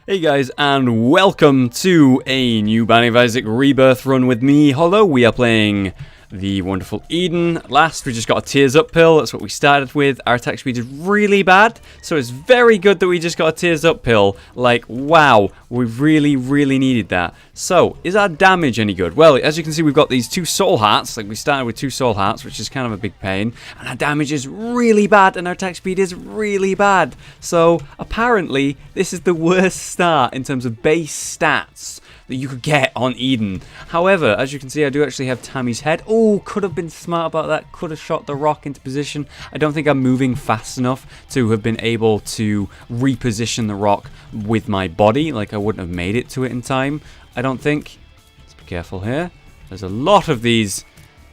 Hey guys, and welcome to a new Binding of Isaac Rebirth run with me, Hollow. We are playing the wonderful Eden. Last, we just got a Tears Up pill. That's what we started with. Our attack speed is really bad, so it's very good that we just got a Tears Up pill. Like, wow, we really needed that. So, is our damage any good? Well, as you can see, we've got these two soul hearts. Like, we started with two soul hearts, which is kind of a big pain. And our damage is really bad, and our attack speed is really bad. So, apparently, this is the worst start in terms of base stats that you could get on Eden. However, as you can see, I do actually have Tammy's head. Oh, could have been smart about that. Could have shot the rock into position. I don't think I'm moving fast enough to have been able to reposition the rock with my body. Like, I wouldn't have made it to it in time, I don't think. Let's be careful here. There's a lot of these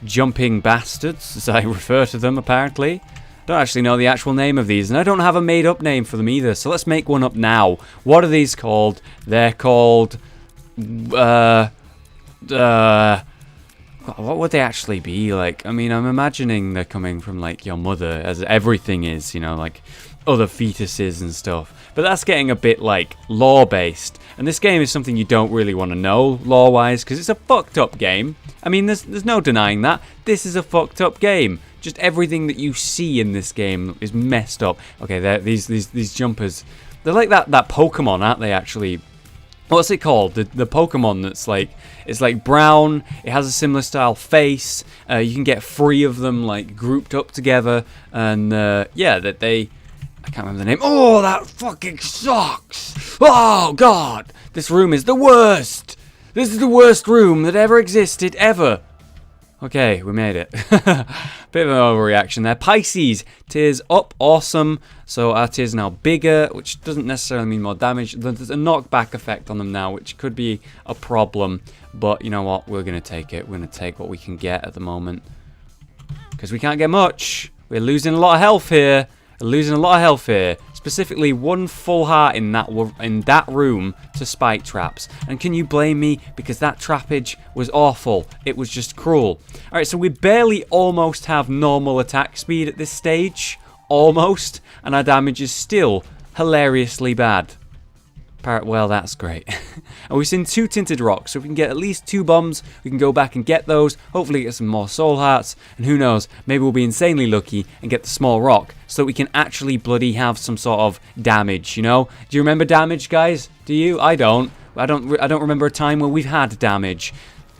jumping bastards, as I refer to them, apparently. I don't actually know the actual name of these, and I don't have a made-up name for them either, so let's make one up now. What are these called? They're called... what would they actually be like? I mean, I'm imagining they're coming from like your mother, as everything is, you know, like other fetuses and stuff. But that's getting a bit like lore-based, and this game is something you don't really want to know lore-wise because it's a fucked up game. I mean, there's no denying that. This is a fucked up game. Just everything that you see in this game is messed up. Okay, these jumpers, they're like that Pokemon, aren't they? Actually. What's it called? The Pokemon that's like, it's like brown, it has a similar style face, you can get 3 of them like grouped up together, and yeah, that they, I can't remember the name. Oh, that fucking sucks! Oh god! This room is the worst! This is the worst room that ever existed, ever! Okay, we made it. Bit of an overreaction there. Pisces, tears up, awesome. So our tears are now bigger, which doesn't necessarily mean more damage. There's a knockback effect on them now, which could be a problem. But you know what? We're going to take it. We're going to take what we can get at the moment. Because we can't get much. We're losing a lot of health here. Specifically, 1 full heart in that room to spike traps. And can you blame me? Because that trappage was awful. It was just cruel. Alright, so we barely almost have normal attack speed at this stage. Almost. And our damage is still hilariously bad. Well, that's great. And we've seen 2 tinted rocks, so if we can get at least 2 bombs, we can go back and get those, hopefully get some more soul hearts, and who knows, maybe we'll be insanely lucky and get the small rock, so that we can actually bloody have some sort of damage, you know? Do you remember damage, guys? Do you? I don't. I don't remember a time where we've had damage.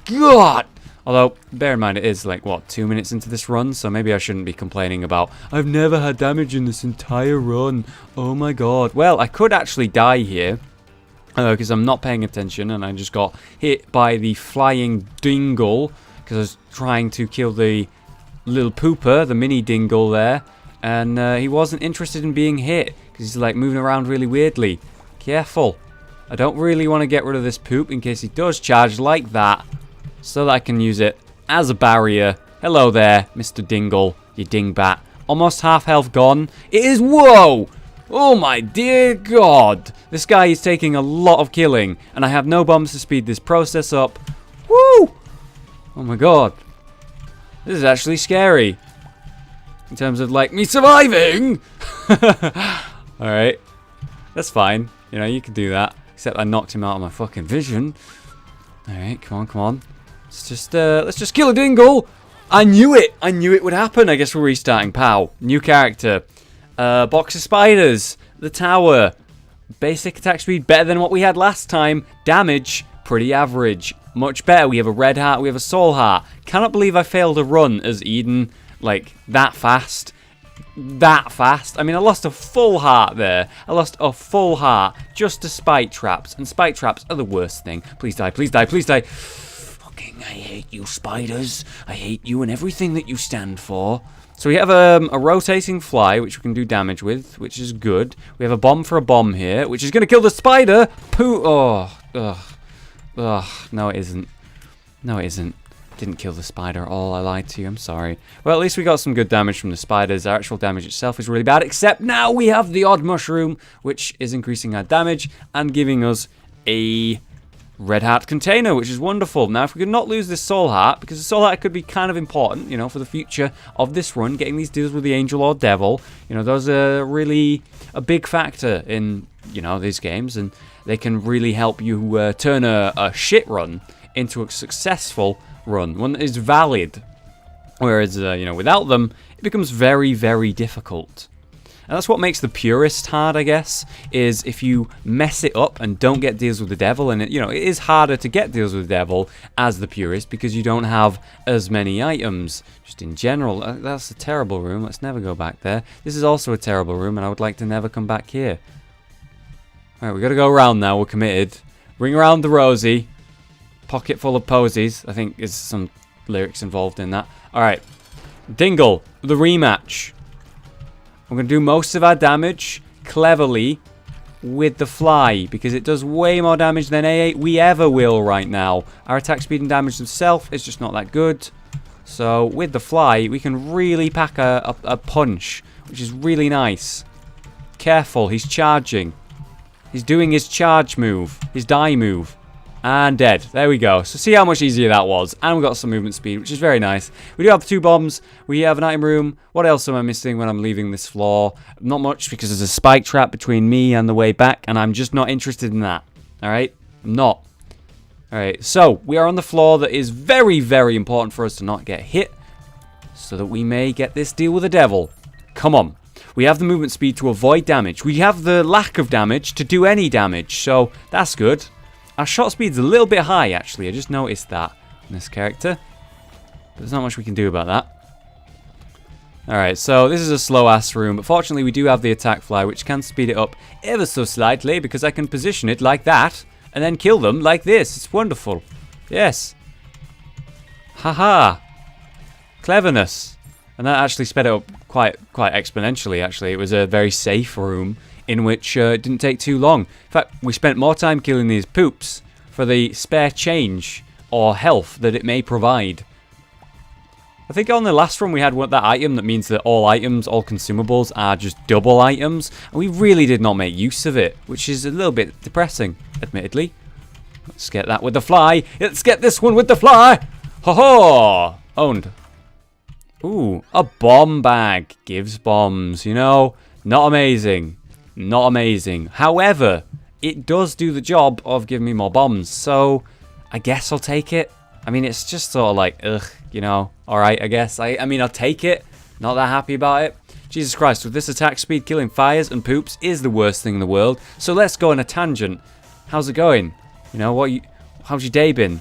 God! Although, bear in mind, it is like, what, 2 minutes into this run? So maybe I shouldn't be complaining about, I've never had damage in this entire run. Oh my god. Well, I could actually die here. Because I'm not paying attention and I just got hit by the flying dingle because I was trying to kill the little pooper, the mini dingle there, and he wasn't interested in being hit because he's like moving around really weirdly. Careful. I don't really want to get rid of this poop in case he does charge like that, so that I can use it as a barrier. Hello there, Mr. Dingle, you dingbat. Almost half health gone. It is, whoa! Oh my dear god! This guy is taking a lot of killing, and I have no bombs to speed this process up. Woo! Oh my god. This is actually scary. In terms of, like, me surviving! Alright. That's fine. You know, you can do that. Except I knocked him out of my fucking vision. Alright, come on. Let's just kill a dingle! I knew it! I knew it would happen! I guess we're restarting. Pow. New character. Box of spiders, the tower, basic attack speed better than what we had last time, damage pretty average, much better. We have a red heart, we have a soul heart. Cannot believe I failed a run as Eden, like that fast. I mean, I lost a full heart there. I lost a full heart just to spike traps, and spike traps are the worst thing. Please die, please die, please die. Fucking, I hate you, spiders. I hate you and everything that you stand for. So we have a rotating fly, which we can do damage with, which is good. We have a bomb for a bomb here, which is going to kill the spider. Poo! Oh, ugh. No, it isn't. No, it isn't. Didn't kill the spider at all. I lied to you. I'm sorry. Well, at least we got some good damage from the spiders. Our actual damage itself is really bad, except now we have the odd mushroom, which is increasing our damage and giving us a red heart container, which is wonderful. Now, if we could not lose this soul heart, because the soul heart could be kind of important, you know, for the future of this run, getting these deals with the angel or devil, you know, those are really a big factor in, you know, these games, and they can really help you turn a shit run into a successful run, one that is valid. Whereas, you know, without them, it becomes very, very difficult. And that's what makes the purist hard, I guess, is if you mess it up and don't get deals with the devil, and, you know, it is harder to get deals with the devil as the purist because you don't have as many items. Just in general, that's a terrible room. Let's never go back there. This is also a terrible room, and I would like to never come back here. Alright, we got to go around now. We're committed. Ring around the rosy. Pocket full of posies, I think is some lyrics involved in that. Alright. Dingle, the rematch. We're going to do most of our damage cleverly with the fly, because it does way more damage than A8 we ever will right now. Our attack speed and damage themselves is just not that good. So with the fly, we can really pack a punch, which is really nice. Careful, he's charging. He's doing his charge move, his die move. And dead. There we go. So see how much easier that was. And we got some movement speed, which is very nice. We do have 2 bombs. We have an item room. What else am I missing when I'm leaving this floor? Not much, because there's a spike trap between me and the way back, and I'm just not interested in that. Alright? I'm not. Alright, so we are on the floor that is very, very important for us to not get hit, so that we may get this deal with the devil. Come on. We have the movement speed to avoid damage. We have the lack of damage to do any damage, so that's good. Our shot speed's a little bit high, actually. I just noticed that in this character. But there's not much we can do about that. Alright, so this is a slow-ass room. But fortunately, we do have the attack fly, which can speed it up ever so slightly, because I can position it like that, and then kill them like this. It's wonderful. Yes. Haha. Cleverness. And that actually sped it up quite exponentially, actually. It was a very safe room, in which it didn't take too long. In fact, we spent more time killing these poops for the spare change or health that it may provide. I think on the last run we had that item that means that all items, all consumables are just double items, and we really did not make use of it, which is a little bit depressing, admittedly. Let's get that with the fly. Let's get this one with the fly. Ho-ho! Owned. Ooh, a bomb bag gives bombs, you know? Not amazing. Not amazing. However, it does do the job of giving me more bombs, so I guess I'll take it. I mean, it's just sort of like, ugh, you know, alright, I guess. I mean, I'll take it. Not that happy about it. Jesus Christ, with this attack speed, killing fires and poops is the worst thing in the world. So let's go on a tangent. How's it going? You know, how's your day been?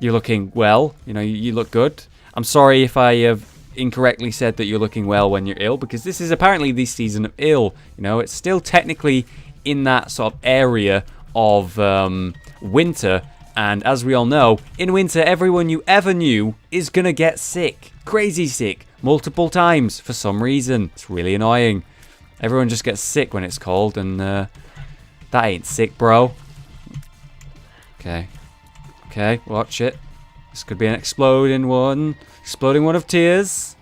You're looking well. You know, you look good. I'm sorry if I have incorrectly said that you're looking well when you're ill, because this is apparently the season of ill. You know, it's still technically in that sort of area of winter, and as we all know, in winter everyone you ever knew is gonna get sick, crazy sick, multiple times for some reason. It's really annoying. Everyone just gets sick when it's cold, and that ain't sick, bro. Okay, watch it. This could be an exploding one of tears.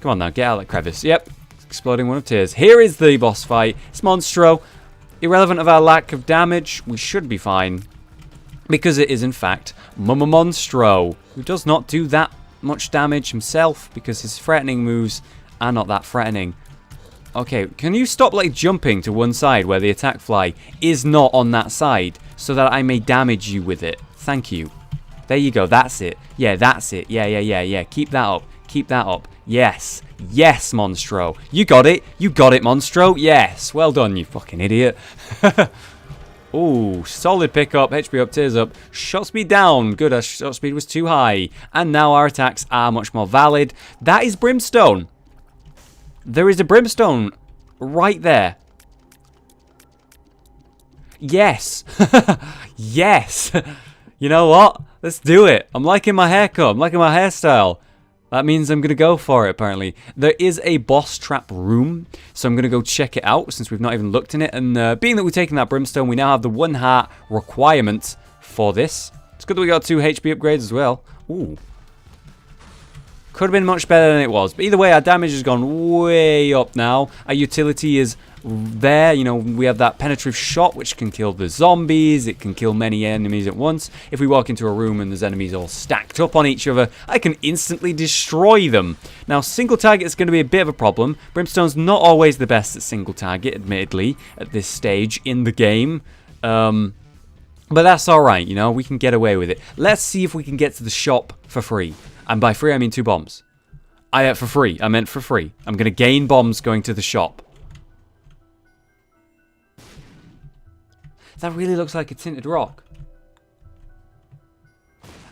Come on now, get out of that crevice. Yep, exploding one of tears. Here is the boss fight. It's Monstro. Irrelevant of our lack of damage, we should be fine, because it is in fact Monstro, who does not do that much damage himself, because his threatening moves are not that threatening. Okay, can you stop like jumping to one side where the attack fly is not on that side, so that I may damage you with it? Thank you. There you go, that's it. Yeah, that's it. Yeah. Keep that up. Keep that up. Yes. Yes, Monstro. You got it. You got it, Monstro. Yes. Well done, you fucking idiot. Ooh, solid pickup. HP up, tears up. Shot speed down. Good, our shot speed was too high. And now our attacks are much more valid. That is Brimstone. There is a Brimstone right there. Yes. Yes. You know what? Let's do it. I'm liking my haircut. I'm liking my hairstyle. That means I'm going to go for it, apparently. There is a boss trap room, so I'm going to go check it out since we've not even looked in it. And being that we've taken that Brimstone, we now have the 1 heart requirement for this. It's good that we got 2 HP upgrades as well. Ooh. Could have been much better than it was. But either way, our damage has gone way up now. Our utility is there. You know, we have that penetrative shot, which can kill the zombies. It can kill many enemies at once. If we walk into a room and there's enemies all stacked up on each other, I can instantly destroy them. Now, single target is going to be a bit of a problem. Brimstone's not always the best at single target, admittedly, at this stage in the game. But that's alright, you know, we can get away with it. Let's see if we can get to the shop for free. And by free, I mean 2 bombs. For free. I meant for free. I'm going to gain bombs going to the shop. That really looks like a tinted rock.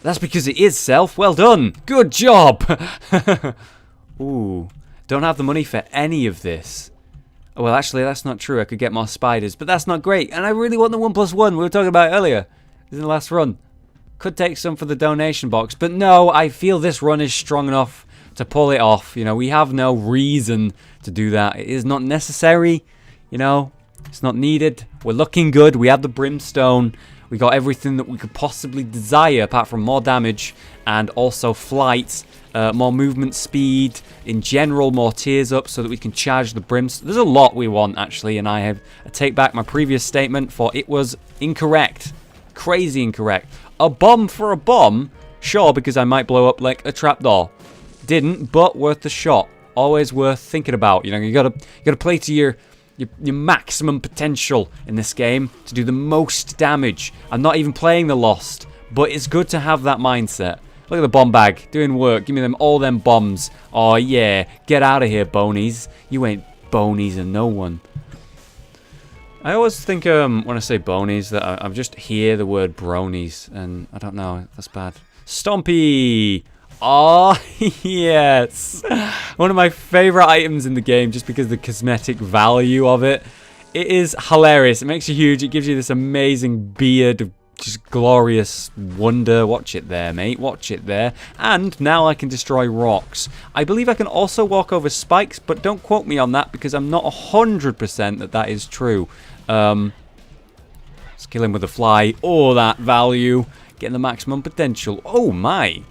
That's because it is, Self. Well done. Good job. Ooh. Don't have the money for any of this. Well, actually, that's not true. I could get more spiders, but that's not great. And I really want the 1+1 we were talking about earlier. This is the last run. Could take some for the donation box, but no, I feel this run is strong enough to pull it off. You know, we have no reason to do that. It is not necessary, you know. It's not needed. We're looking good. We have the brimstone. We got everything that we could possibly desire, apart from more damage and also flight, more movement speed, in general, more tears up so that we can charge the brimstone. There's a lot we want, actually, and I take back my previous statement, for it was incorrect. Crazy incorrect. A bomb for a bomb? Sure, because I might blow up like a trapdoor. Didn't, but worth the shot. Always worth thinking about. You know, you gotta play to your maximum potential in this game to do the most damage. I'm not even playing the Lost, but it's good to have that mindset. Look at the bomb bag doing work. Give me all them bombs. Oh yeah, get out of here, bonies. You ain't bonies and no one. I always think when I say bonies that I just hear the word bronies, and I don't know, that's bad. Stompy! Oh, yes! One of my favourite items in the game, just because of the cosmetic value of it. It is hilarious. It makes you huge. It gives you this amazing beard of just glorious wonder. Watch it there, mate. Watch it there. And now I can destroy rocks. I believe I can also walk over spikes, but don't quote me on that because I'm not 100% that is true. Let's kill him with a fly. Oh, that value. Getting the maximum potential. Oh, my.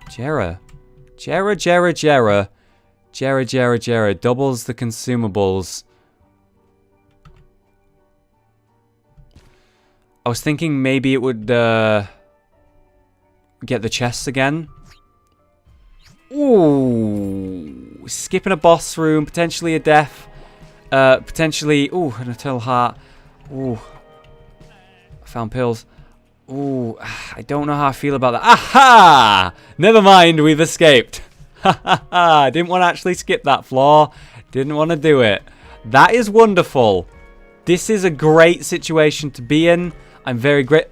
Jera. Doubles the consumables. I was thinking maybe it would get the chests again. Ooh. Skipping a boss room. Potentially a death. Potentially... Ooh, an eternal heart. Ooh. I found pills. Ooh, I don't know how I feel about that. Aha! Never mind, we've escaped. Ha ha ha! Didn't want to actually skip that floor. Didn't want to do it. That is wonderful. This is a great situation to be in. I'm very great.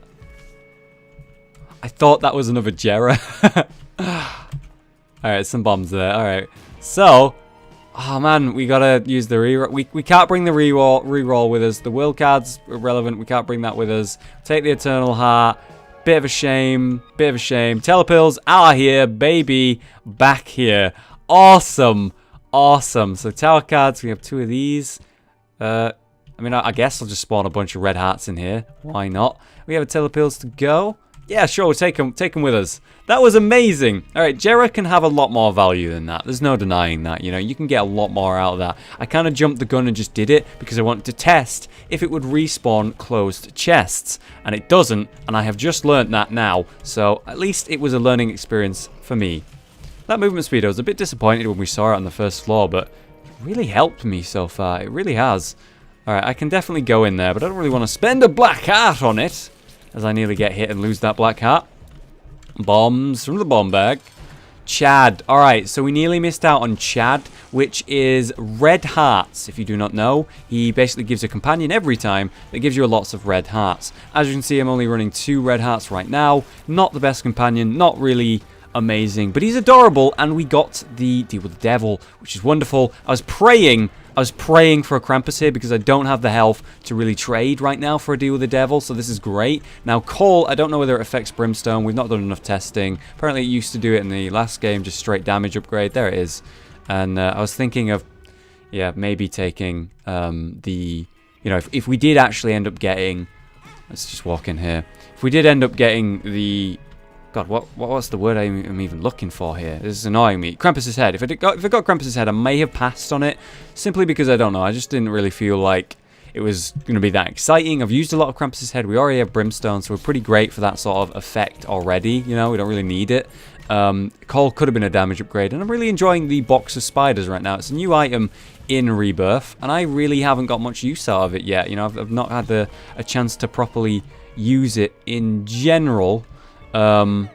I thought that was another Jera. Alright, some bombs there. Alright. So, oh man, we gotta use the reroll. We can't bring the reroll with us. The world card's irrelevant. We can't bring that with us. Take the eternal heart. Bit of a shame. Bit of a shame. Telepills are here, baby. Back here. Awesome. Awesome. So tower cards, we have 2 of these. I mean, I guess I'll just spawn a bunch of red hearts in here. Why not? We have a telepills to go. Yeah, sure, we'll take them with us. That was amazing. All right, Jera can have a lot more value than that. There's no denying that, you know. You can get a lot more out of that. I kind of jumped the gun and just did it because I wanted to test if it would respawn closed chests. And it doesn't, and I have just learned that now. So at least it was a learning experience for me. That movement speed, I was a bit disappointed when we saw it on the first floor, but it really helped me so far. It really has. All right, I can definitely go in there, but I don't really want to spend a black heart on it, as I nearly get hit and lose that black heart. Bombs from the bomb bag. Chad. Alright, so we nearly missed out on Chad, which is red hearts, if you do not know. He basically gives a companion every time that gives you lots of red hearts. As you can see, I'm only running 2 red hearts right now. Not the best companion, not really amazing, but he's adorable, and we got the deal with the devil, which is wonderful. I was praying for a Krampus here because I don't have the health to really trade right now for a deal with the devil, so this is great. Now, Coal, I don't know whether it affects Brimstone. We've not done enough testing. Apparently, it used to do it in the last game, just straight damage upgrade. There it is. And I was thinking of, yeah, maybe taking the, you know, if we did actually end up getting, let's just walk in here. If we did end up getting the God, what's the word I'm even looking for here? This is annoying me. Krampus's head. If I got Krampus's head, I may have passed on it, simply because I don't know. I just didn't really feel like it was going to be that exciting. I've used a lot of Krampus's head. We already have Brimstone, so we're pretty great for that sort of effect already. You know, we don't really need it. Coal could have been a damage upgrade, and I'm really enjoying the box of spiders right now. It's a new item in Rebirth, and I really haven't got much use out of it yet. You know, I've not had a chance to properly use it in general. And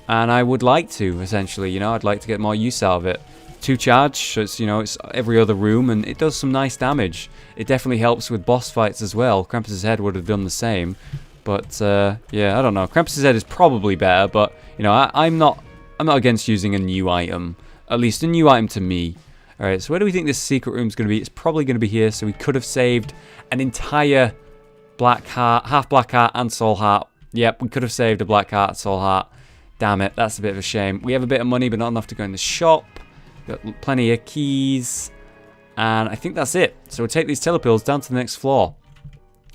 I would like to, essentially, you know, I'd like to get more use out of it. 2 charge, so it's, you know, it's every other room, and it does some nice damage. It definitely helps with boss fights as well. Krampus's head would have done the same, but yeah, I don't know. Krampus's head is probably better, but you know, I'm not against using a new item, at least a new item to me. All right, so where do we think this secret room is going to be? It's probably going to be here. So we could have saved an entire black heart, half black heart, and soul heart. Yep, we could have saved a black heart, soul heart. Damn it, that's a bit of a shame. We have a bit of money, but not enough to go in the shop. Got plenty of keys. And I think that's it. So we'll take these telepills down to the next floor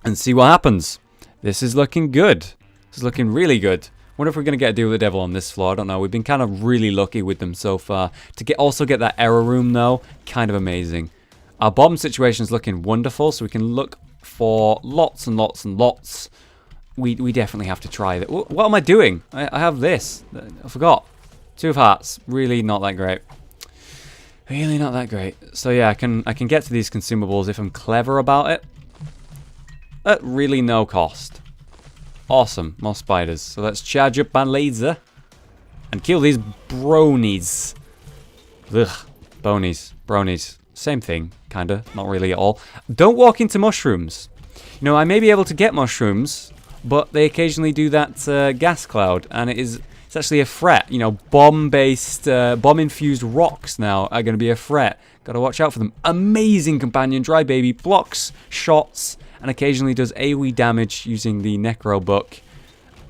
and see what happens. This is looking good. This is looking really good. Wonder if we're going to get a deal with the devil on this floor. I don't know. We've been kind of really lucky with them so far. To also get that error room, though, kind of amazing. Our bomb situation is looking wonderful, so we can look for lots and lots and lots. We definitely have to try that. What am I doing? I have this. I forgot. 2 of hearts. Really not that great. Really not that great. So yeah, I can get to these consumables if I'm clever about it. At really no cost. Awesome. More spiders. So let's charge up my laser and kill these bronies. Ugh. Bonies. Bronies. Same thing, kinda. Not really at all. Don't walk into mushrooms. You know, I may be able to get mushrooms, but they occasionally do that gas cloud, and it's actually a threat. You know, bomb-based, bomb-infused rocks now are going to be a threat. Got to watch out for them. Amazing companion, Dry Baby, blocks shots, and occasionally does AoE damage using the Necro Book.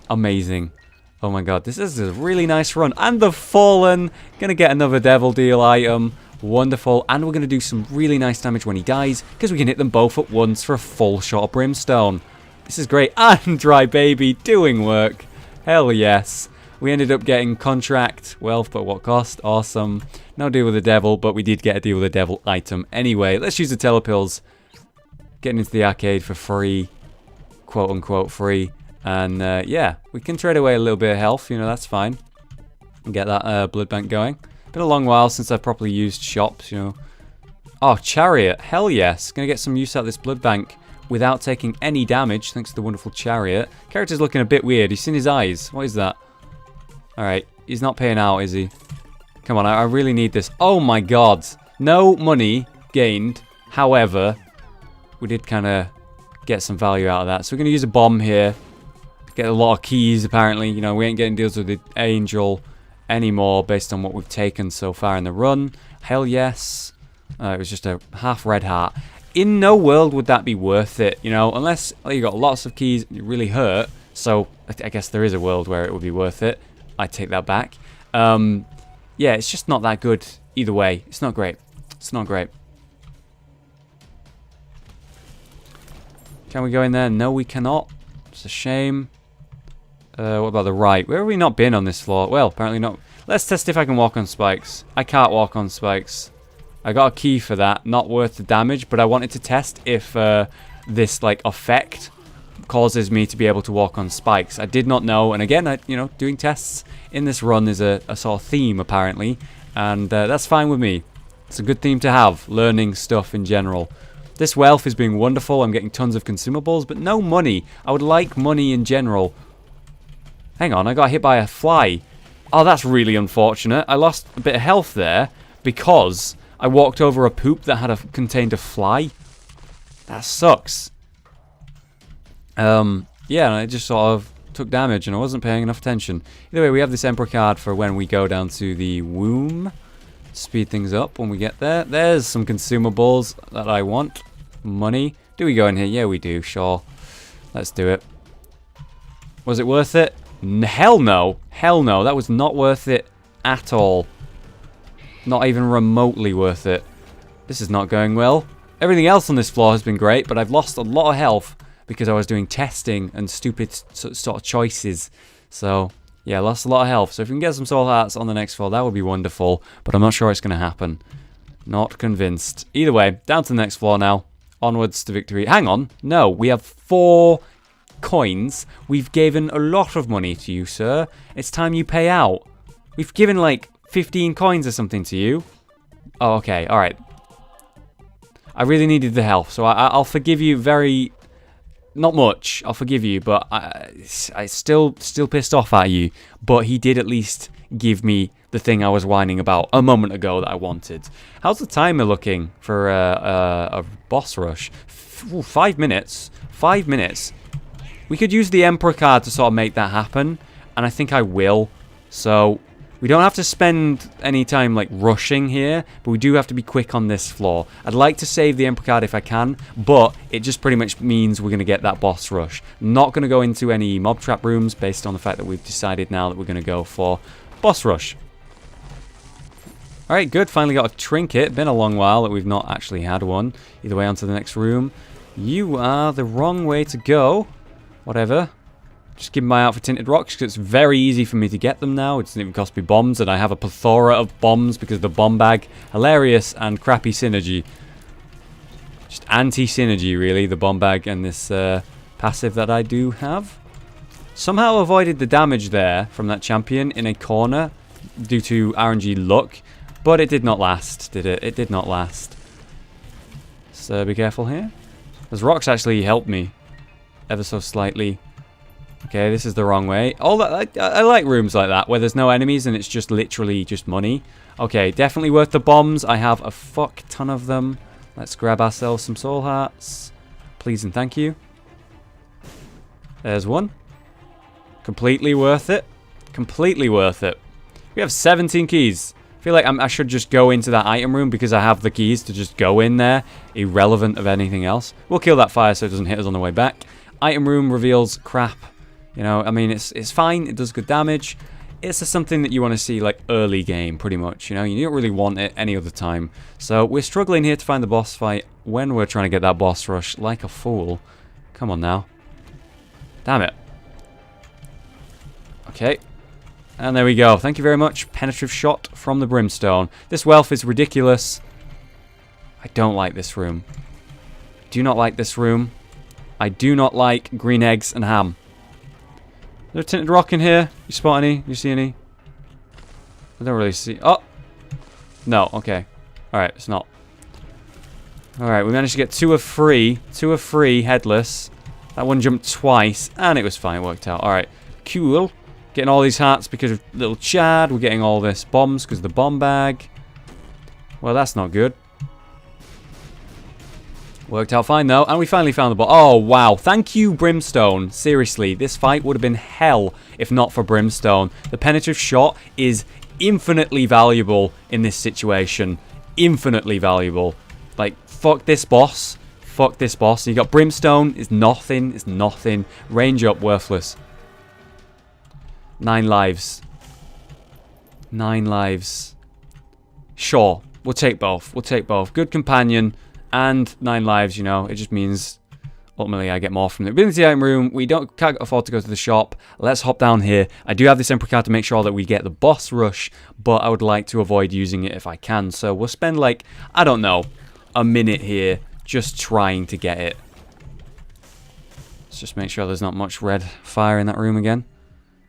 Amazing. Oh my god, this is a really nice run. And the Fallen, going to get another Devil Deal item. Wonderful. And we're going to do some really nice damage when he dies, because we can hit them both at once for a full shot of Brimstone. This is great. And Dry Baby doing work. Hell yes. We ended up getting contract wealth, but what cost? Awesome. No deal with the devil, but we did get a deal with the devil item anyway. Let's use the telepills. Getting into the arcade for free. Quote unquote free. And yeah, we can trade away a little bit of health. You know, that's fine. And get that blood bank going. Been a long while since I've properly used shops, you know. Oh, chariot. Hell yes. Gonna get some use out of this blood bank without taking any damage, thanks to the wonderful chariot. Character's looking a bit weird. You've seen his eyes. What is that? Alright, he's not paying out, is he? Come on, I really need this. Oh my god. No money gained. However, we did kind of get some value out of that. So we're going to use a bomb here. Get a lot of keys, apparently. You know, we ain't getting deals with the angel anymore based on what we've taken so far in the run. Hell yes. It was just a half red heart. In no world would that be worth it, you know, unless you got lots of keys and you really hurt. So I guess there is a world where it would be worth it. I take that back. Yeah, it's just not that good either way. It's not great. It's not great. Can we go in there? No, we cannot. It's a shame. What about the right? Where have we not been on this floor? Well, apparently not. Let's test if I can walk on spikes. I can't walk on spikes. I got a key for that. Not worth the damage, but I wanted to test if this like effect causes me to be able to walk on spikes. I did not know, and again, you know, doing tests in this run is a sort of theme apparently, and that's fine with me. It's a good theme to have, learning stuff in general. This wealth is being wonderful. I'm getting tons of consumables, but no money. I would like money in general. Hang on, I got hit by a fly. Oh, that's really unfortunate. I lost a bit of health there because I walked over a poop that contained a fly. That sucks. Yeah, and I just sort of took damage and I wasn't paying enough attention. Either way, we have this Emperor card for when we go down to the womb. Speed things up when we get there. There's some consumables that I want. Money. Do we go in here? Yeah, we do. Sure. Let's do it. Was it worth it? Hell no. Hell no. That was not worth it at all. Not even remotely worth it. This is not going well. Everything else on this floor has been great, but I've lost a lot of health because I was doing testing and stupid sort of choices. So, Yeah, lost a lot of health. So if we can get some soul hearts on the next floor, that would be wonderful. But I'm not sure it's going to happen. Not convinced. Either way, down to the next floor now. Onwards to victory. Hang on. No, we have 4 coins. We've given a lot of money to you, sir. It's time you pay out. We've given like 15 coins or something to you. Oh, okay. All right. I really needed the health, so I'll forgive you very... Not much, I'll forgive you, but I still pissed off at you. But he did at least give me the thing I was whining about a moment ago that I wanted. How's the timer looking for a boss rush? 5 minutes. 5 minutes. We could use the Emperor card to sort of make that happen, and I think I will. So we don't have to spend any time like rushing here, but we do have to be quick on this floor. I'd like to save the Emperor card if I can, but it just pretty much means we're going to get that boss rush. Not going to go into any mob trap rooms based on the fact that we've decided now that we're going to go for boss rush. Alright, good. Finally got a trinket. Been a long while that we've not actually had one. Either way, on to the next room. You are the wrong way to go. Whatever. Just keep my eye out for tinted rocks, because it's very easy for me to get them now. It doesn't even cost me bombs, and I have a plethora of bombs because of the bomb bag. Hilarious and crappy synergy. Just anti-synergy, really, the bomb bag and this passive that I do have. Somehow avoided the damage there from that champion in a corner due to RNG luck, but it did not last, did it? It did not last. So be careful here. Those rocks actually helped me ever so slightly. Okay, this is the wrong way. All that I like rooms like that where there's no enemies and it's just literally just money. Okay, definitely worth the bombs. I have a fuck ton of them. Let's grab ourselves some soul hearts. Please and thank you. There's one. Completely worth it. Completely worth it. We have 17 keys. I feel like I should just go into that item room because I have the keys to just go in there, irrelevant of anything else. We'll kill that fire so it doesn't hit us on the way back. Item room reveals crap. You know, I mean, it's fine. It does good damage. It's just something that you want to see, like, early game, pretty much. You know, you don't really want it any other time. So we're struggling here to find the boss fight when we're trying to get that boss rush like a fool. Come on now. Damn it. Okay. And there we go. Thank you very much. Penetrative shot from the brimstone. This wealth is ridiculous. I don't like this room. Do not like this room. I do not like green eggs and ham. Is there a tinted rock in here? You spot any? You see any? I don't really see. Oh! No, okay. Alright, it's not. Alright, we managed to get 2 of 3. 2 of 3 headless. That one jumped twice, and it was fine. It worked out. Alright, cool. Getting all these hearts because of little Chad. We're getting all this bombs because of the bomb bag. Well, that's not good. Worked out fine, though. And we finally found the boss. Oh, wow. Thank you, Brimstone. Seriously, this fight would have been hell if not for Brimstone. The penetrative shot is infinitely valuable in this situation. Infinitely valuable. Like, fuck this boss. Fuck this boss. You got Brimstone. It's nothing. It's nothing. Range up, worthless. 9 lives. 9 lives. Sure. We'll take both. We'll take both. Good companion. And 9 lives, you know, it just means ultimately I get more from the ability item room. We can't afford to go to the shop. Let's hop down here. I do have this Emperor card to make sure that we get the boss rush, but I would like to avoid using it if I can. So we'll spend like, I don't know, a minute here just trying to get it. Let's just make sure there's not much red fire in that room again.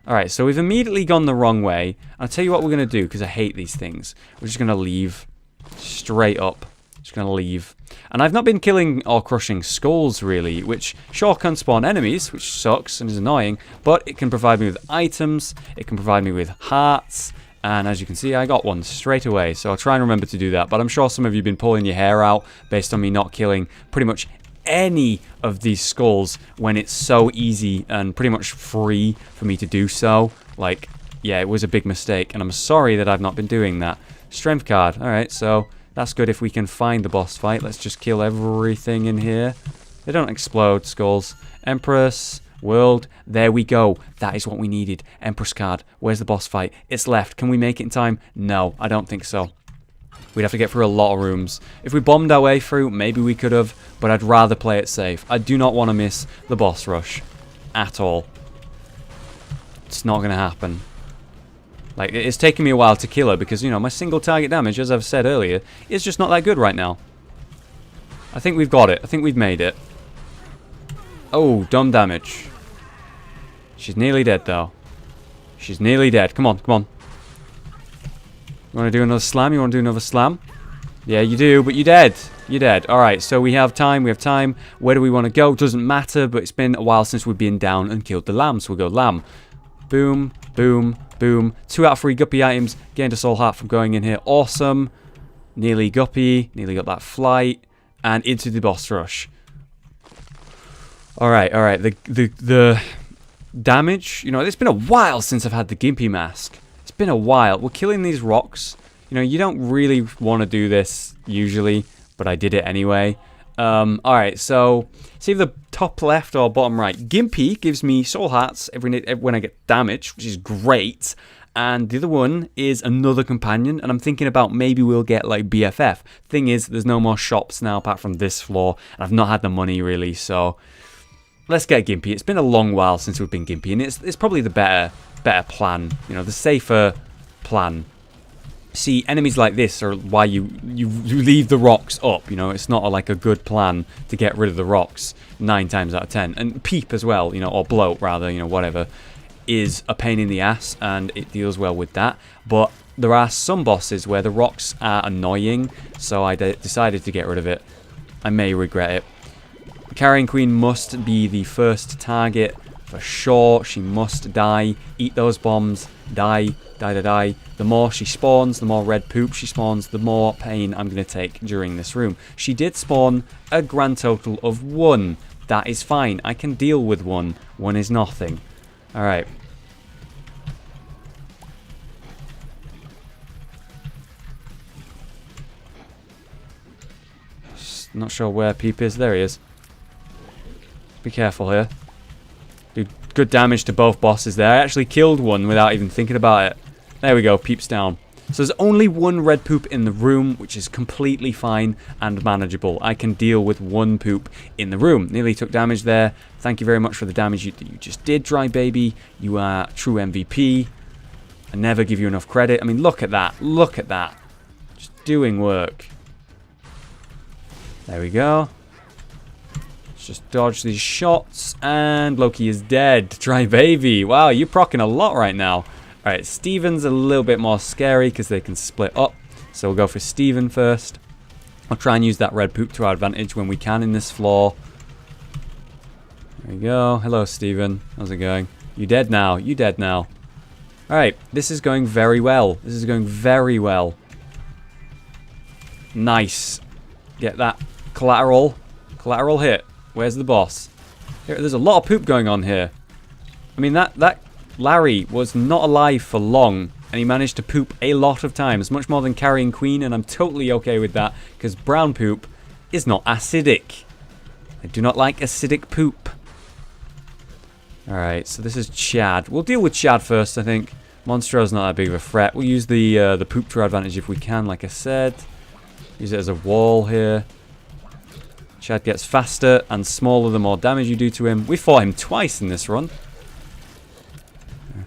Alright, so we've immediately gone the wrong way. I'll tell you what we're going to do because I hate these things. We're just going to leave straight up. Just going to leave. And I've not been killing or crushing skulls, really, which sure can spawn enemies, which sucks and is annoying, but it can provide me with items, it can provide me with hearts, and as you can see, I got one straight away, so I'll try and remember to do that. But I'm sure some of you have been pulling your hair out based on me not killing pretty much any of these skulls when it's so easy and pretty much free for me to do so. Like, yeah, it was a big mistake, and I'm sorry that I've not been doing that. Strength card, alright, so that's good if we can find the boss fight. Let's just kill everything in here. They don't explode, skulls. Empress, world, there we go. That is what we needed. Empress card. Where's the boss fight? It's left. Can we make it in time? No, I don't think so. We'd have to get through a lot of rooms. If we bombed our way through, maybe we could have, but I'd rather play it safe. I do not want to miss the boss rush at all. It's not going to happen. Like, it's taken me a while to kill her because, you know, my single target damage, as I've said earlier, is just not that good right now. I think we've got it. I think we've made it. Oh, dumb damage. She's nearly dead, though. She's nearly dead. Come on, come on. You want to do another slam? You want to do another slam? Yeah, you do, but you're dead. You're dead. Alright, so we have time. We have time. Where do we want to go? Doesn't matter, but it's been a while since we've been down and killed the lamb. So we'll go lamb. Boom, boom, boom. 2 out of 3 guppy items. Gained a soul heart from going in here. Awesome. Nearly guppy. Nearly got that flight. And into the boss rush. Alright, alright. The damage. You know, it's been a while since I've had the Gimpy mask. It's been a while. We're killing these rocks. You know, you don't really want to do this usually, but I did it anyway. Alright, so see the top left or bottom right. Gimpy gives me soul hearts when I get damage, which is great. And the other one is another companion, and I'm thinking about maybe we'll get like BFF. Thing is, there's no more shops now apart from this floor, and I've not had the money really, so let's get Gimpy. It's been a long while since we've been Gimpy, and it's probably the better plan, you know, the safer plan. See, enemies like this are why you leave the rocks up, you know, it's not like a good plan to get rid of the rocks 9 times out of 10. And Peep as well, you know, or Bloat rather, you know, whatever, is a pain in the ass, and it deals well with that. But there are some bosses where the rocks are annoying, so I decided to get rid of it. I may regret it. Carrying Queen must be the first target for sure. She must die. Eat those bombs. Die. Die, die, die. The more she spawns, the more red poop she spawns, the more pain I'm going to take during this room. She did spawn a grand total of 1. That is fine. I can deal with 1. 1 is nothing. Alright. Not sure where Peep is. There he is. Be careful here. Do good damage to both bosses there. I actually killed one without even thinking about it. There we go, Peep's down. So there's only 1 red poop in the room, which is completely fine and manageable. I can deal with 1 poop in the room. Nearly took damage there. Thank you very much for the damage you just did, Dry Baby. You are true MVP. I never give you enough credit. I mean, look at that. Look at that. Just doing work. There we go. Let's just dodge these shots. And Loki is dead. Dry Baby. Wow, you're proccing a lot right now. Alright, Steven's a little bit more scary because they can split up. So we'll go for Steven first. I'll try and use that red poop to our advantage when we can in this floor. There we go. Hello, Steven. How's it going? You dead now. You dead now. Alright, this is going very well. This is going very well. Nice. Get that collateral. Collateral hit. Where's the boss? There's a lot of poop going on here. I mean, that Larry was not alive for long, and he managed to poop a lot of times, much more than Carrying Queen, and I'm totally okay with that, because brown poop is not acidic. I do not like acidic poop. Alright, so this is Chad. We'll deal with Chad first, I think. Monstro's not that big of a threat. We'll use the poop to our advantage if we can, like I said. Use it as a wall here. Chad gets faster and smaller the more damage you do to him. We fought him twice in this run.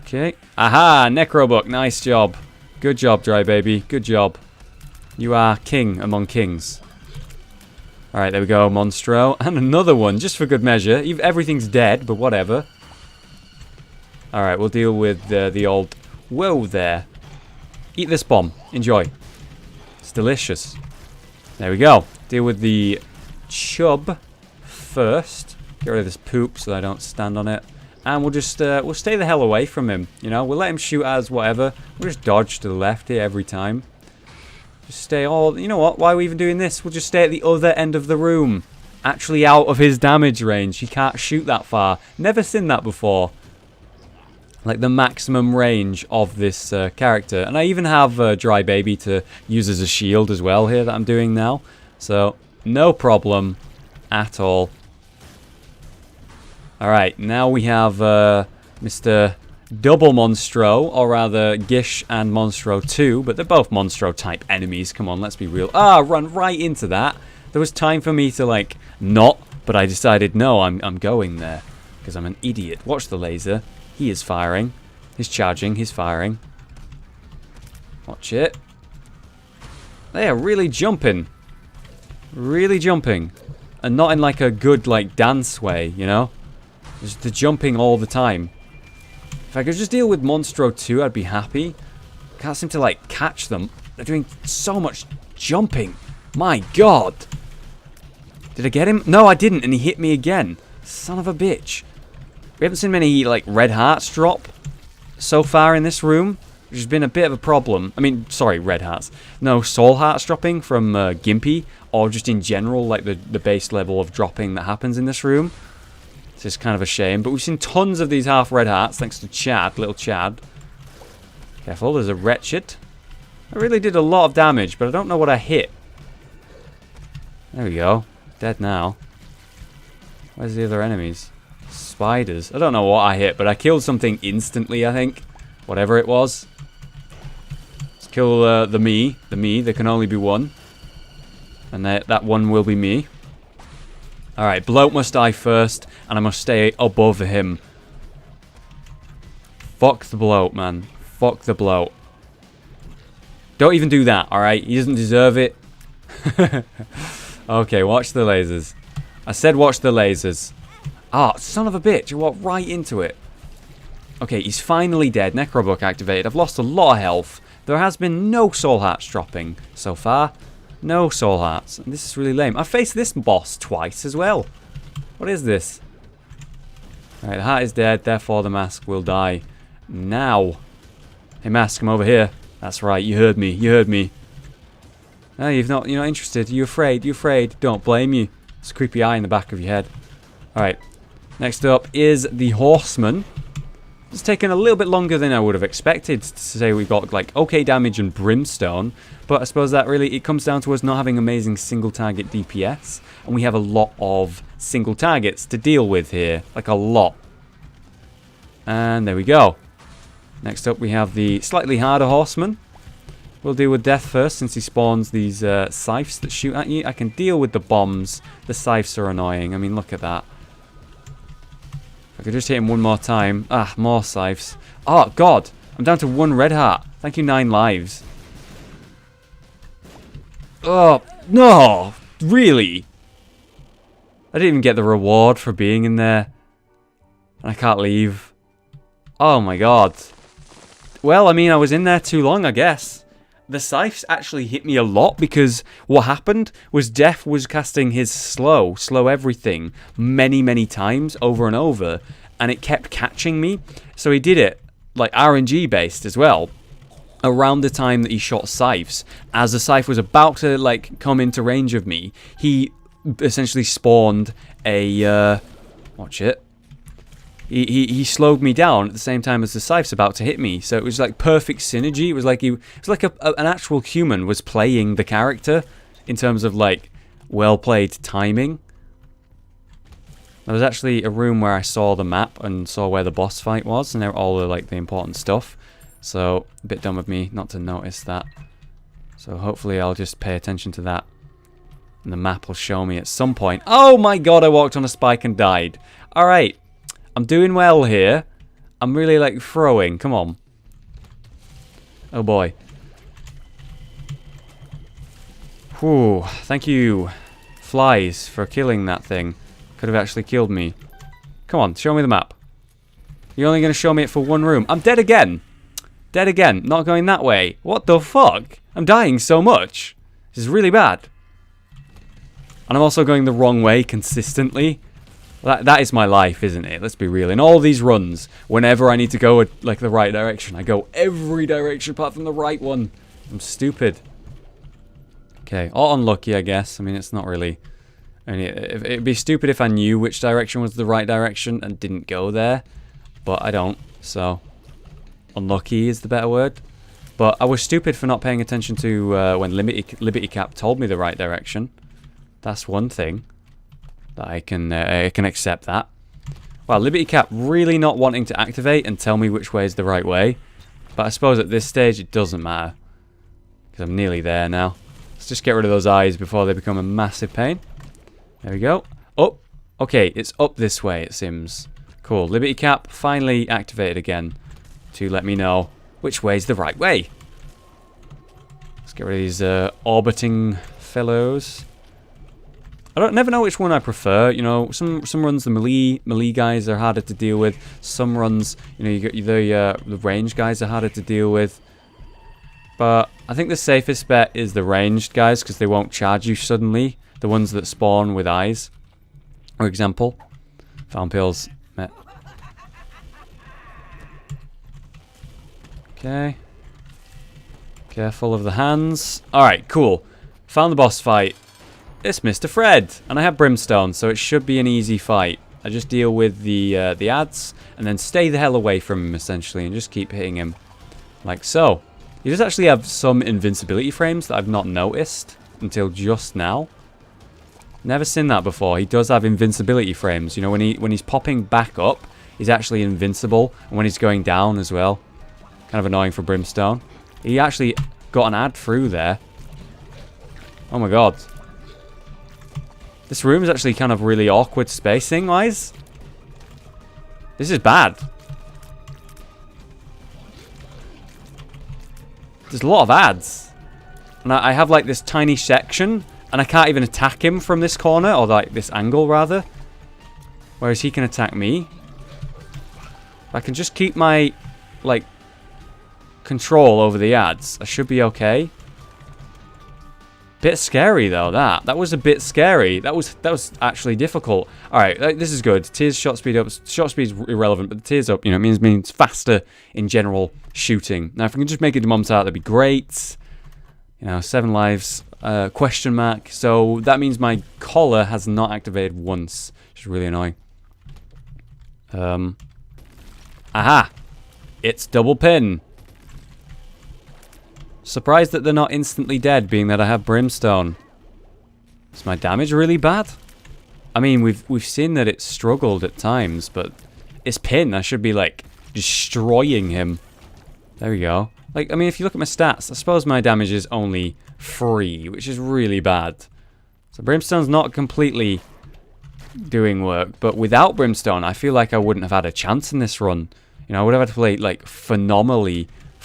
Okay. Aha! Necrobook. Nice job. Good job, Dry Baby. Good job. You are king among kings. Alright, there we go, Monstro. And another one, just for good measure. Everything's dead, but whatever. Alright, we'll deal with the old... Whoa there. Eat this bomb. Enjoy. It's delicious. There we go. Deal with the chub first. Get rid of this poop so I don't stand on it. And we'll just, we'll stay the hell away from him, you know? We'll let him shoot at us, whatever. We'll just dodge to the left here every time. Just stay all... You know what? Why are we even doing this? We'll just stay at the other end of the room. Actually out of his damage range. He can't shoot that far. Never seen that before. Like the maximum range of this character. And I even have Dry Baby to use as a shield as well here that I'm doing now. So, no problem at all. Alright, now we have Mr. Double Monstro, or rather Gish and Monstro 2, but they're both Monstro type enemies. Come on, let's be real. Ah, run right into that. There was time for me to like not, but I decided no, I'm going there because I'm an idiot. Watch the laser. He is firing. He's charging. He's firing. Watch it. They are really jumping. Really jumping. And not in like a good like dance way, you know? Just the jumping all the time. If I could just deal with Monstro 2, I'd be happy. Can't seem to like catch them. They're doing so much jumping. My god. Did I get him? No, I didn't, and he hit me again. Son of a bitch. We haven't seen many like red hearts drop so far in this room, which has been a bit of a problem. I mean, sorry, red hearts. No soul hearts dropping from Gimpy, or just in general, like the base level of dropping that happens in this room. It's just kind of a shame. But we've seen tons of these half red hearts, thanks to Chad, little Chad. Careful, there's a wretched. I really did a lot of damage, but I don't know what I hit. There we go. Dead now. Where's the other enemies? Spiders. I don't know what I hit, but I killed something instantly, I think. Whatever it was. Let's kill the me. The me. There can only be one. And that one will be me. Alright, Bloat must die first, and I must stay above him. Fuck the Bloat, man. Fuck the Bloat. Don't even do that, alright? He doesn't deserve it. Okay, watch the lasers. I said watch the lasers. Ah, son of a bitch. I walked right into it. Okay, he's finally dead. Necrobook activated. I've lost a lot of health. There has been no soul hearts dropping so far. No soul hearts. And this is really lame. I've faced this boss twice as well. What is this? Alright, the heart is dead. Therefore, the mask will die. Now. Hey, mask, come over here. That's right. You heard me. You heard me. No, you're not interested. You're afraid. You're afraid. Don't blame you. It's a creepy eye in the back of your head. Alright. Next up is the Horseman. It's taken a little bit longer than I would have expected to say we got like okay damage and brimstone, but I suppose that really it comes down to us not having amazing single target DPS, and we have a lot of single targets to deal with here, like a lot. And there we go. Next up we have the slightly harder Horseman. We'll deal with death first since he spawns these scythes that shoot at you. I can deal with the bombs. The scythes are annoying. I mean, look at that. I could just hit him one more time. Ah, more scythes. Oh, God. I'm down to 1 red heart. Thank you, 9 lives. Oh, no. Really? I didn't even get the reward for being in there. And I can't leave. Oh, my God. Well, I mean, I was in there too long, I guess. The scythes actually hit me a lot because what happened was Def was casting his slow everything many times over and over, and it kept catching me. So he did it like RNG based as well around the time that he shot scythes. As the scythe was about to like come into range of me, he essentially spawned a watch it. He slowed me down at the same time as the scythe's about to hit me. So it was like perfect synergy. It was like an actual human was playing the character in terms of like well-played timing. There was actually a room where I saw the map and saw where the boss fight was, and there were all the important stuff. So a bit dumb of me not to notice that. So hopefully I'll just pay attention to that. And the map will show me at some point. Oh my god, I walked on a spike and died. Alright. I'm doing well here. I'm really like throwing. Come on. Oh boy. Whew. Thank you, flies, for killing that thing. Could have actually killed me. Come on, show me the map. You're only going to show me it for one room. I'm dead again. Dead again. Not going that way. What the fuck? I'm dying so much. This is really bad. And I'm also going the wrong way consistently. That is my life, isn't it? Let's be real. In all these runs, whenever I need to go like the right direction, I go every direction apart from the right one. I'm stupid. Okay, or unlucky, I guess. I mean, it's not really... I mean, it'd be stupid if I knew which direction was the right direction and didn't go there. But I don't, so... Unlucky is the better word. But I was stupid for not paying attention to when Liberty Cap told me the right direction. That's one thing. That I can accept that. Wow, Liberty Cap really not wanting to activate and tell me which way is the right way. But I suppose at this stage it doesn't matter. Because I'm nearly there now. Let's just get rid of those eyes before they become a massive pain. There we go. Oh, okay, it's up this way it seems. Cool, Liberty Cap finally activated again. to let me know which way is the right way. Let's get rid of these orbiting fellows. I never know which one I prefer. You know, some runs the melee guys are harder to deal with. Some runs, you know, you get the range guys are harder to deal with. But I think the safest bet is the ranged guys because they won't charge you suddenly. The ones that spawn with eyes, for example. Found pills. Met. Okay. Careful of the hands. Alright, cool. Found the boss fight. It's Mr. Fred. And I have Brimstone, so it should be an easy fight. I just deal with the ads, and then stay the hell away from him, essentially, and just keep hitting him. Like so. He does actually have some invincibility frames that I've not noticed until just now. Never seen that before. He does have invincibility frames. You know, when he's popping back up, he's actually invincible. And when he's going down as well. Kind of annoying for Brimstone. He actually got an ad through there. Oh my god. This room is actually kind of really awkward spacing-wise. This is bad. There's a lot of ads. And I have like this tiny section. And I can't even attack him from this corner. Or like this angle rather. Whereas he can attack me. I can just keep my like control over the ads. I should be okay. Bit scary though, that was a bit scary. That was actually difficult. Alright, this is good. Tears shot speed up. Shot speed is irrelevant, but the tears up, you know, means faster in general shooting. Now if we can just make a demon out, that'd be great. You know, 7 lives, question mark. So that means my collar has not activated once, which is really annoying. Aha! It's double pin. Surprised that they're not instantly dead, being that I have Brimstone. Is my damage really bad? I mean, we've seen that it's struggled at times, but it's pin. I should be like destroying him. There we go. Like, I mean, if you look at my stats, I suppose my damage is only 3, which is really bad. So Brimstone's not completely doing work, but without Brimstone, I feel like I wouldn't have had a chance in this run. You know, I would have had to play like phenomenally. I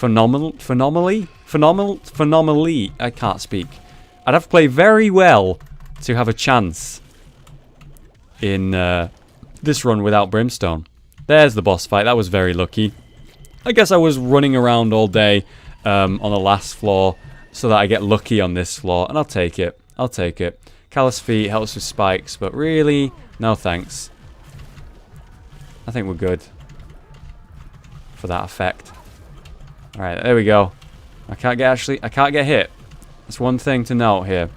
can't speak. I'd have to play very well to have a chance in this run without Brimstone. There's the boss fight. That was very lucky. I guess I was running around all day on the last floor so that I get lucky on this floor, and I'll take it. I'll take it. Callous Feet helps with spikes, but really, no thanks. I think we're good for that effect. Alright, there we go. I can't get hit. That's one thing to note here.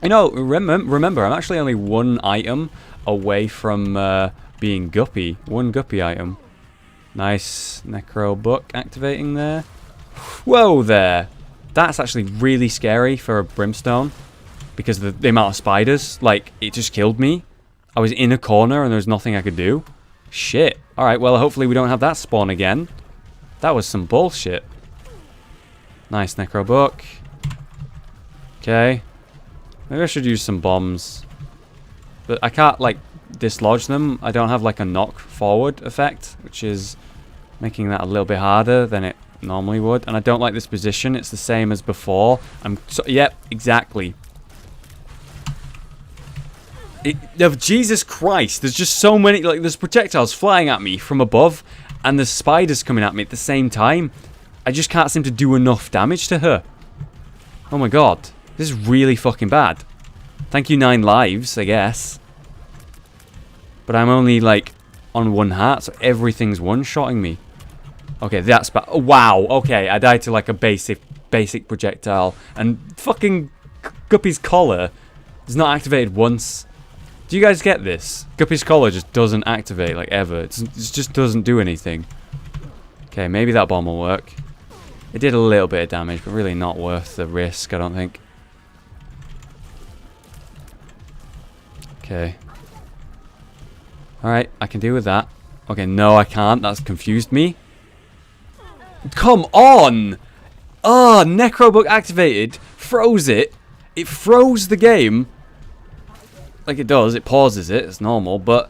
You know, remember, I'm actually only 1 item away from being Guppy. 1 Guppy item. Nice Necro Book activating there. Whoa there. That's actually really scary for a Brimstone. Because of the amount of spiders. Like, it just killed me. I was in a corner and there was nothing I could do. Shit. Alright, well, hopefully we don't have that spawn again. That was some bullshit. Nice Necro Book. Okay. Maybe I should use some bombs. But I can't, like, dislodge them. I don't have, like, a knock forward effect, which is making that a little bit harder than it normally would. And I don't like this position. It's the same as before. Yep, exactly. Jesus Christ. There's just so many, like, there's projectiles flying at me from above. And there's spiders coming at me at the same time. I just can't seem to do enough damage to her. Oh my god. This is really fucking bad. Thank you 9 lives, I guess. But I'm only, like, on 1 heart, so everything's one-shotting me. Okay, that's bad. Oh, wow, okay, I died to, like, a basic projectile. And fucking Guppy's collar is not activated once. Do you guys get this? Guppy's collar just doesn't activate, like, ever. It just doesn't do anything. Okay, maybe that bomb will work. It did a little bit of damage, but really not worth the risk, I don't think. Okay. Alright, I can deal with that. Okay, no, I can't. That's confused me. Come on! Oh, Necrobook activated. Froze it. It froze the game. Like it does. It pauses it. It's normal. But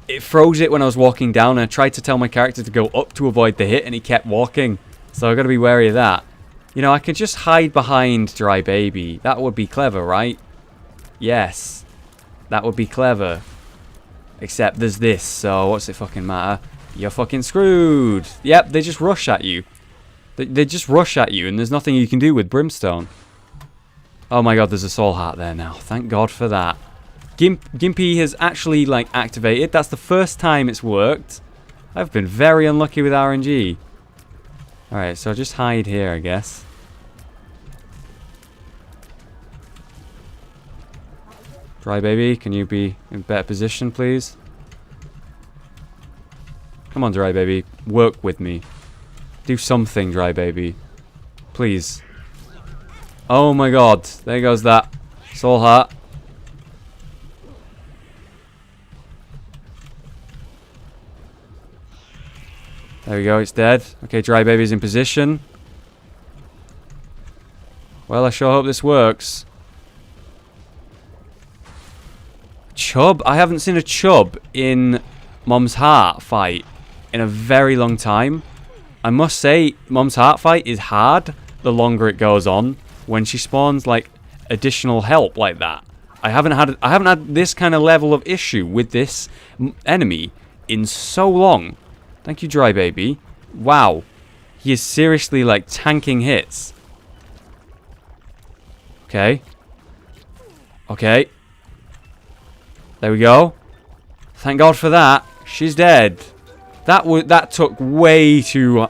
it froze it when I was walking down, and I tried to tell my character to go up to avoid the hit, and he kept walking. So I've got to be wary of that. You know, I could just hide behind Dry Baby. That would be clever, right? Yes. That would be clever. Except there's this, so what's it fucking matter? You're fucking screwed. Yep, they just rush at you. They just rush at you, and there's nothing you can do with Brimstone. Oh my god, there's a soul heart there now. Thank god for that. Gimpy has actually, like, activated. That's the first time it's worked. I've been very unlucky with RNG. Alright, so just hide here, I guess. Dry Baby, can you be in better position, please? Come on, Dry Baby. Work with me. Do something, Dry Baby. Please. Oh my god. There goes that soul heart. There we go, it's dead. Okay, Dry Baby's in position. Well, I sure hope this works. Chub? I haven't seen a chub in Mom's Heart fight in a very long time. I must say, Mom's Heart fight is hard the longer it goes on when she spawns like additional help like that. I haven't had this kind of level of issue with this enemy in so long. Thank you, Dry Baby. Wow. He is seriously like tanking hits. Okay. Okay. There we go. Thank God for that. She's dead. That took way too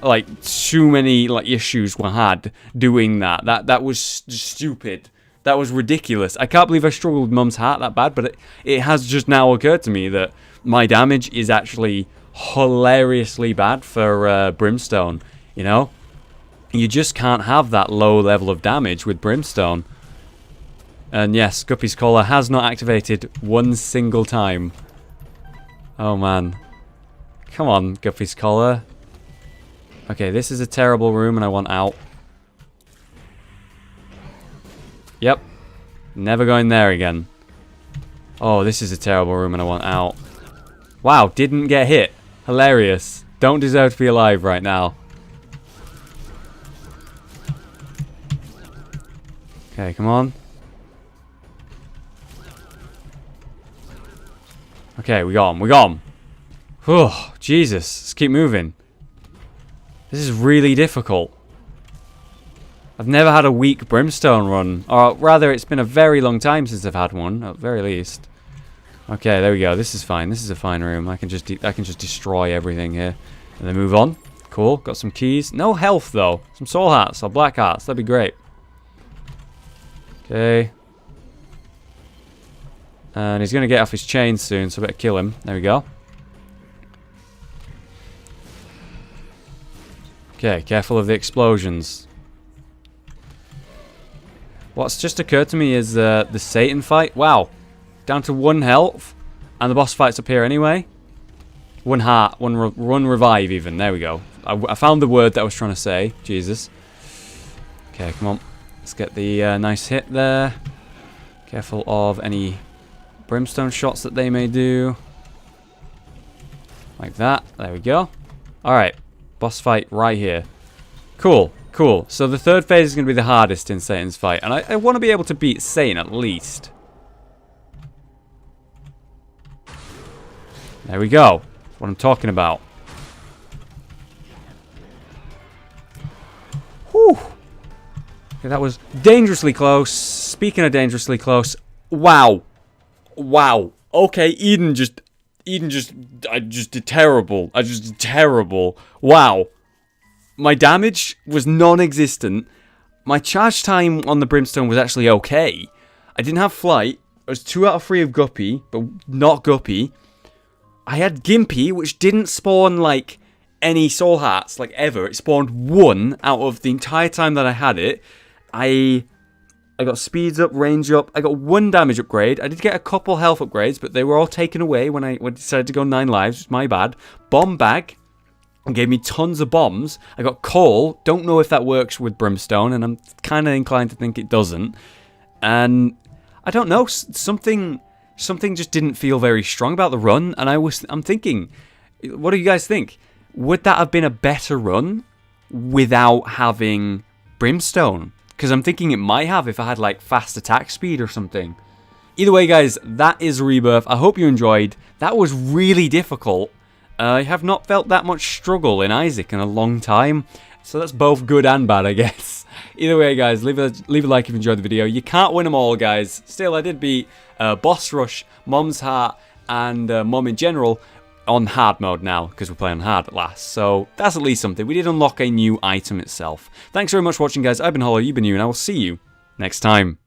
many like issues we had doing that. That was stupid. That was ridiculous. I can't believe I struggled with Mum's Heart that bad, but it has just now occurred to me that my damage is actually hilariously bad for Brimstone. You know, you just can't have that low level of damage with Brimstone. And yes, Guppy's Collar has not activated one single time. Oh man. Come on, Guppy's Collar. Okay, this is a terrible room and I want out. Yep. Never going there again. Oh, this is a terrible room and I want out. Wow, didn't get hit. Hilarious. Don't deserve to be alive right now. Okay, come on. Okay, we got him. Oh, Jesus. Let's keep moving. This is really difficult. I've never had a weak Brimstone run. Or rather, it's been a very long time since I've had one, at the very least. Okay, there we go. This is fine. This is a fine room. I can just destroy everything here. And then move on. Cool. Got some keys. No health, though. Some soul hearts or black hearts. That'd be great. Okay. And he's going to get off his chain soon, so I better kill him. There we go. Okay, careful of the explosions. What's just occurred to me is the Satan fight. Wow. Down to 1 health. And the boss fight's up here anyway. 1 heart. 1 revive even. There we go. I found the word that I was trying to say. Jesus. Okay, come on. Let's get the nice hit there. Careful of any Brimstone shots that they may do. Like that. There we go. Alright. Boss fight right here. Cool. Cool. So the third phase is going to be the hardest in Satan's fight. And I want to be able to beat Satan at least. There we go. That's what I'm talking about. Whew. Okay, that was dangerously close. Speaking of dangerously close. Wow. Wow. Okay, Eden just did terrible. I just did terrible. Wow. My damage was non-existent. My charge time on the Brimstone was actually okay. I didn't have flight. I was 2 out of 3 of Guppy, but not Guppy. I had Gimpy, which didn't spawn, like, any soul hearts, like, ever. It spawned 1 out of the entire time that I had it. I got speeds up, range up. I got 1 damage upgrade. I did get a couple health upgrades, but they were all taken away when I decided to go 9 lives. It's my bad. Bomb bag. Gave me tons of bombs. I got coal. Don't know if that works with Brimstone, and I'm kind of inclined to think it doesn't. And I don't know. Something something just didn't feel very strong about the run, and I'm thinking, what do you guys think? Would that have been a better run without having Brimstone? Because I'm thinking it might have if I had like fast attack speed or something. Either way, guys, that is Rebirth. I hope you enjoyed. That was really difficult. I have not felt that much struggle in Isaac in a long time. So that's both good and bad, I guess. Either way, guys, leave a like if you enjoyed the video. You can't win them all, guys. Still, I did beat Boss Rush, Mom's Heart, and Mom in general on hard mode now, because we're playing hard at last. So that's at least something. We did unlock a new item itself. Thanks very much for watching, guys. I've been Hollow, you've been you, and I will see you next time.